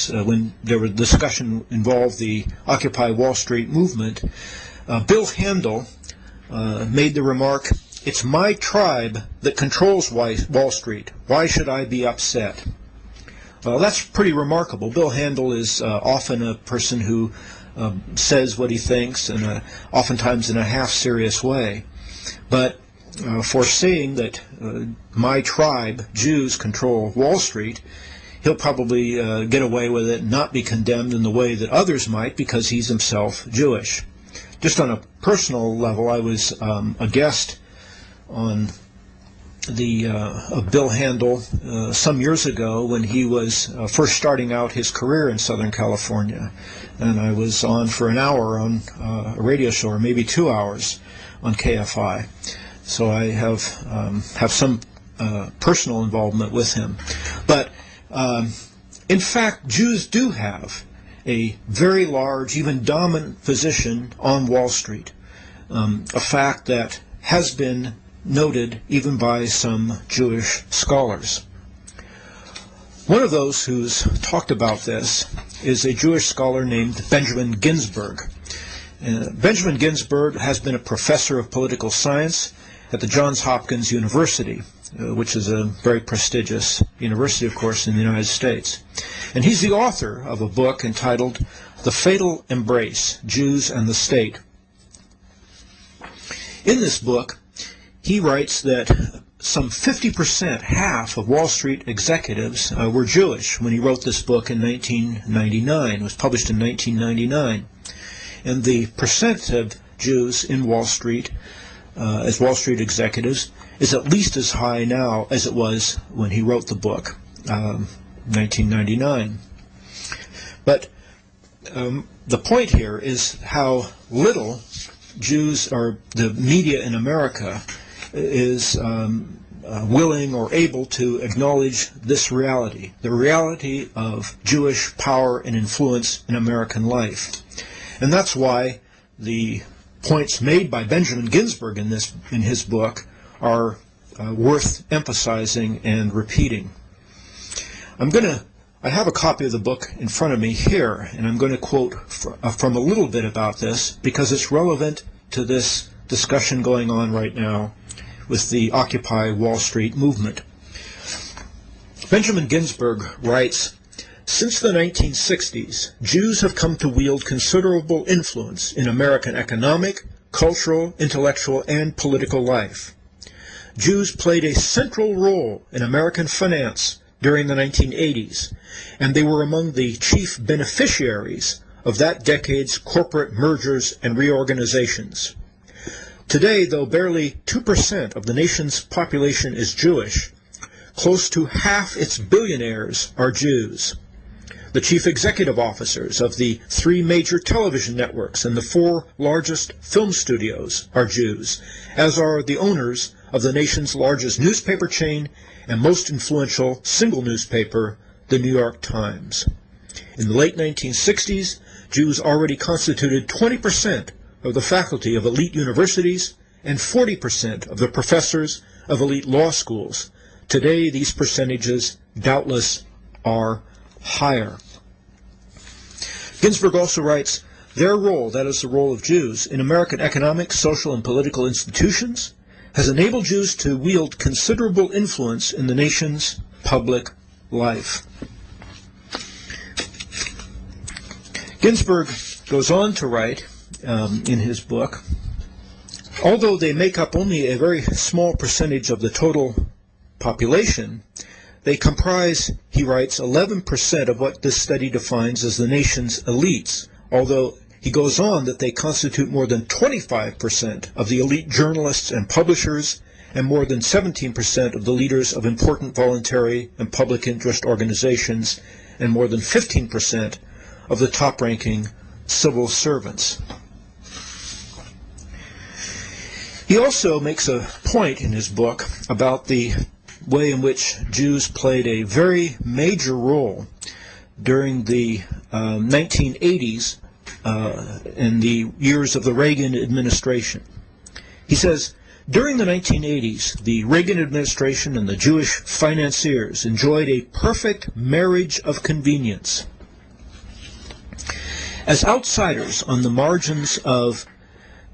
when there was discussion involved the Occupy Wall Street movement, Bill Handel made the remark, "It's my tribe that controls Wall Street. Why should I be upset?" Well, that's pretty remarkable. Bill Handel is often a person who says what he thinks, and oftentimes in a half-serious way. But for saying that my tribe, Jews, control Wall Street, he'll probably get away with it and not be condemned in the way that others might because he's himself Jewish. Just on a personal level, I was a guest on of Bill Handel some years ago when he was first starting out his career in Southern California. And I was on for an hour on a radio show, or maybe 2 hours on KFI. So I have some personal involvement with him. But in fact, Jews do have a very large, even dominant position on Wall Street, a fact that has been noted even by some Jewish scholars. One of those who's talked about this is a Jewish scholar named Benjamin Ginsberg. Benjamin Ginsberg has been a professor of political science at the Johns Hopkins University, which is a very prestigious university, of course, in the United States. And he's the author of a book entitled The Fatal Embrace, Jews and the State. In this book, he writes that some 50%, half of Wall Street executives were Jewish when he wrote this book in 1999. It was published in 1999. And the percent of Jews in Wall Street as Wall Street executives is at least as high now as it was when he wrote the book, 1999. But the point here is how little Jews, or the media in America, is willing or able to acknowledge this reality, the reality of Jewish power and influence in American life. And that's why the points made by Benjamin Ginsberg in his book are worth emphasizing and repeating. I have a copy of the book in front of me here, and I'm going to quote from a little bit about this because it's relevant to this discussion going on right now with the Occupy Wall Street movement. Benjamin Ginsberg writes, "Since the 1960s, Jews have come to wield considerable influence in American economic, cultural, intellectual, and political life. Jews played a central role in American finance during the 1980s, and they were among the chief beneficiaries of that decade's corporate mergers and reorganizations. Today, though barely 2% of the nation's population is Jewish, close to half its billionaires are Jews. The chief executive officers of the 3 major television networks and the 4 largest film studios are Jews, as are the owners of the nation's largest newspaper chain and most influential single newspaper, the New York Times. In the late 1960s, Jews already constituted 20% of the faculty of elite universities and 40% of the professors of elite law schools. Today, these percentages doubtless are higher." Ginsberg also writes, "Their role, that is the role of Jews, in American economic, social, and political institutions, has enabled Jews to wield considerable influence in the nation's public life." Ginsberg goes on to write in his book, although they make up only a very small percentage of the total population, they comprise, he writes, 11% of what this study defines as the nation's elites, although he goes on that they constitute more than 25% of the elite journalists and publishers and more than 17% of the leaders of important voluntary and public interest organizations and more than 15% of the top-ranking civil servants. He also makes a point in his book about the way in which Jews played a very major role during the 1980s in the years of the Reagan administration. He says, "During the 1980s, the Reagan administration and the Jewish financiers enjoyed a perfect marriage of convenience. As outsiders on the margins of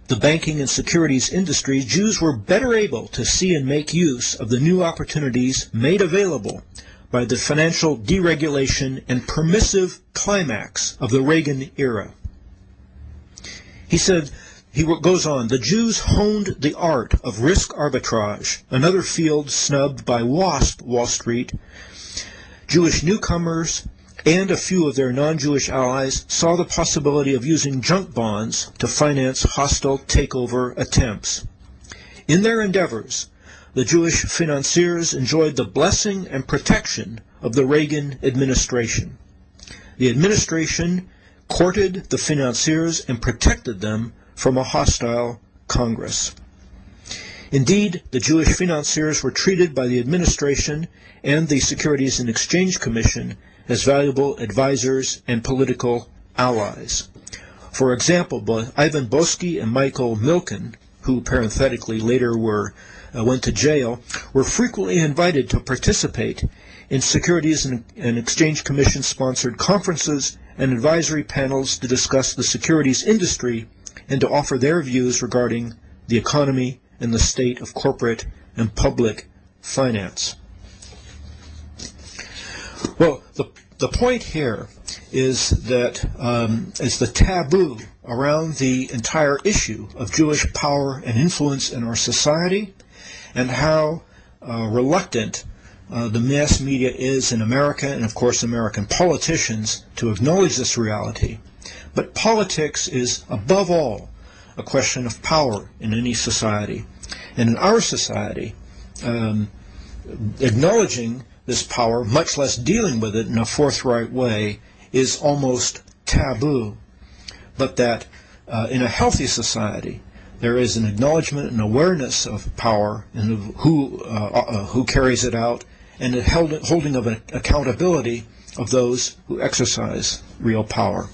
the banking and securities industries, Jews were better able to see and make use of the new opportunities made available by the financial deregulation and permissive climax of the Reagan era. He said, he goes on, the Jews honed the art of risk arbitrage, another field snubbed by WASP Wall Street. Jewish newcomers and a few of their non-Jewish allies saw the possibility of using junk bonds to finance hostile takeover attempts. In their endeavors, the Jewish financiers enjoyed the blessing and protection of the Reagan administration. The administration courted the financiers and protected them from a hostile Congress. Indeed, the Jewish financiers were treated by the administration and the Securities and Exchange Commission as valuable advisors and political allies. For example, Ivan Boesky and Michael Milken, who parenthetically later went to jail, were frequently invited to participate in Securities and Exchange Commission-sponsored conferences and advisory panels to discuss the securities industry and to offer their views regarding the economy and the state of corporate and public finance. Well, the point here is that is the taboo around the entire issue of Jewish power and influence in our society, and how reluctant the mass media is in America, and of course American politicians, to acknowledge this reality. But politics is, above all, a question of power in any society. And in our society, acknowledging this power, much less dealing with it in a forthright way, is almost taboo. But that in a healthy society, there is an acknowledgement and awareness of power and of who carries it out, and a holding of an accountability of those who exercise real power.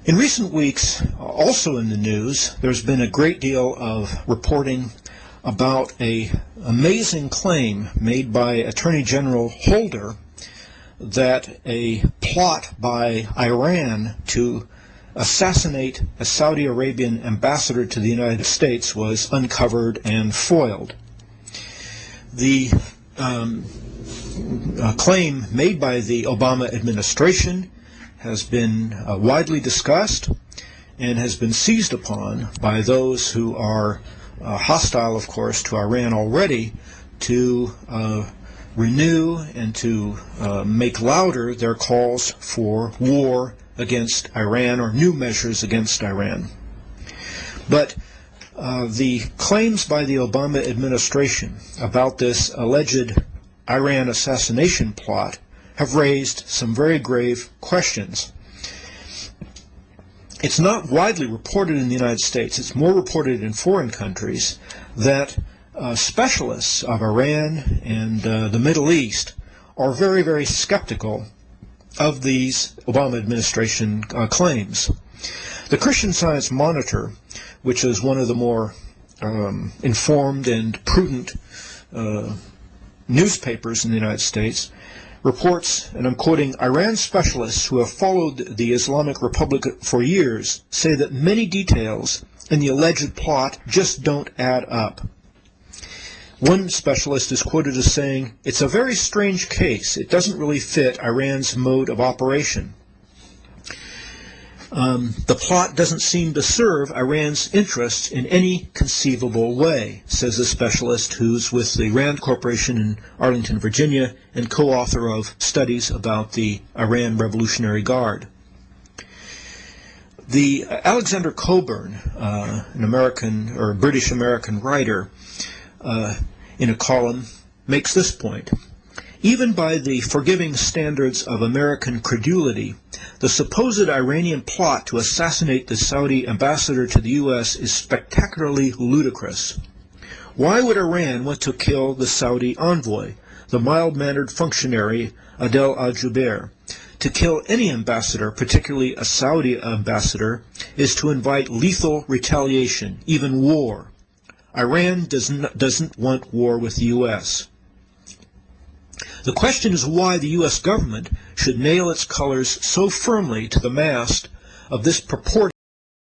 In recent weeks, also in the news, there's been a great deal of reporting about an amazing claim made by Attorney General Holder that a plot by Iran to assassinate a Saudi Arabian ambassador to the United States was uncovered and foiled. The claim made by the Obama administration has been widely discussed and has been seized upon by those who are hostile, of course, to Iran already, to renew and to make louder their calls for war against Iran or new measures against Iran. But the claims by the Obama administration about this alleged Iran assassination plot have raised some very grave questions. It's not widely reported in the United States, it's more reported in foreign countries, that specialists of Iran and the Middle East are very, very skeptical of these Obama administration claims. The Christian Science Monitor, which is one of the more informed and prudent newspapers in the United States, reports, and I'm quoting, Iran specialists who have followed the Islamic Republic for years say that many details in the alleged plot just don't add up. One specialist is quoted as saying, "It's a very strange case. It doesn't really fit Iran's mode of operation. The plot doesn't seem to serve Iran's interests in any conceivable way," says a specialist who's with the Rand Corporation in Arlington, Virginia, and co-author of studies about the Iran Revolutionary Guard. The Alexander Coburn, an American or British-American writer, in a column, makes this point. Even by the forgiving standards of American credulity, the supposed Iranian plot to assassinate the Saudi ambassador to the U.S. is spectacularly ludicrous. Why would Iran want to kill the Saudi envoy, the mild-mannered functionary Adel al-Jubeir? To kill any ambassador, particularly a Saudi ambassador, is to invite lethal retaliation, even war. Iran doesn't want war with the U.S. The question is why the U.S. government should nail its colors so firmly to the mast of this purported